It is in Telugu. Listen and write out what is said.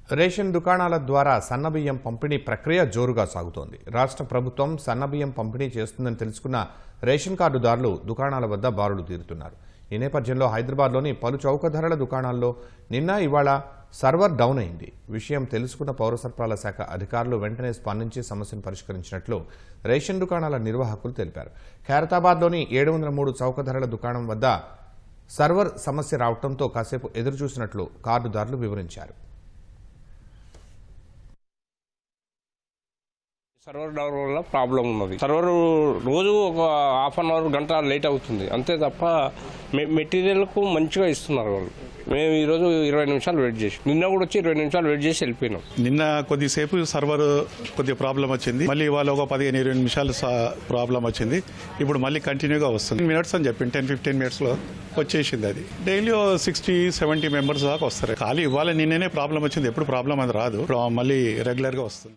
రేషన్ దుకాణాల ద్వారా సన్నబియ్యం పంపిణీ ప్రక్రియ జోరుగా సాగుతోంది. రాష్ట్ర ప్రభుత్వం సన్నబియ్యం పంపిణీ చేస్తుందని తెలుసుకున్న రేషన్ కార్డుదారులు దుకాణాల వద్ద బారులు తీరుతున్నారు. ఈ నేపథ్యంలో హైదరాబాద్లోని పలు చౌక ధరల దుకాణాల్లో నిన్న ఇవాళ సర్వర్ డౌన్ అయింది. విషయం తెలుసుకున్న పౌర సరఫరాల శాఖ అధికారులు వెంటనే స్పందించి సమస్యను పరిష్కరించినట్లు రేషన్ దుకాణాల నిర్వాహకులు తెలిపారు. ఖైరతాబాద్లోని 703 చౌక ధరల దుకాణం వద్ద సర్వర్ సమస్య రావడంతో కాసేపు ఎదురుచూసినట్లు కార్డుదారులు వివరించారు. సర్వర్ డౌన్ వల్ల ప్రాబ్లం ఉన్నది. సర్వర్ రోజు ఒక హాఫ్ అన్ అవర్ గంట లేట్ అవుతుంది అంతే తప్ప మెటీరియల్కు మంచిగా ఇస్తున్నారు వాళ్ళు. మేము ఈరోజు 20 నిమిషాలు వెయిట్ చేసి నిన్న కూడా వచ్చి 20 నిమిషాలు వెయిట్ చేసి వెళ్ళిపోయినాం. నిన్న కొద్దిసేపు సర్వర్ కొద్దిగా ప్రాబ్లం వచ్చింది. మళ్ళీ ఇవాళ ఒక 15-20 నిమిషాలు ప్రాబ్లం వచ్చింది. ఇప్పుడు మళ్ళీ కంటిన్యూగా వస్తుంది. మినిట్స్ అని చెప్పి 10-15 మినిట్స్లో వచ్చేసింది. అది డైలీ 60-70 మెంబర్స్ దాకా వస్తారు. ఖాళీ ఇవాళ నిన్ననే ప్రాబ్లం వచ్చింది. ఎప్పుడు ప్రాబ్లం అది రాదు, మళ్ళీ రెగ్యులర్గా వస్తుంది.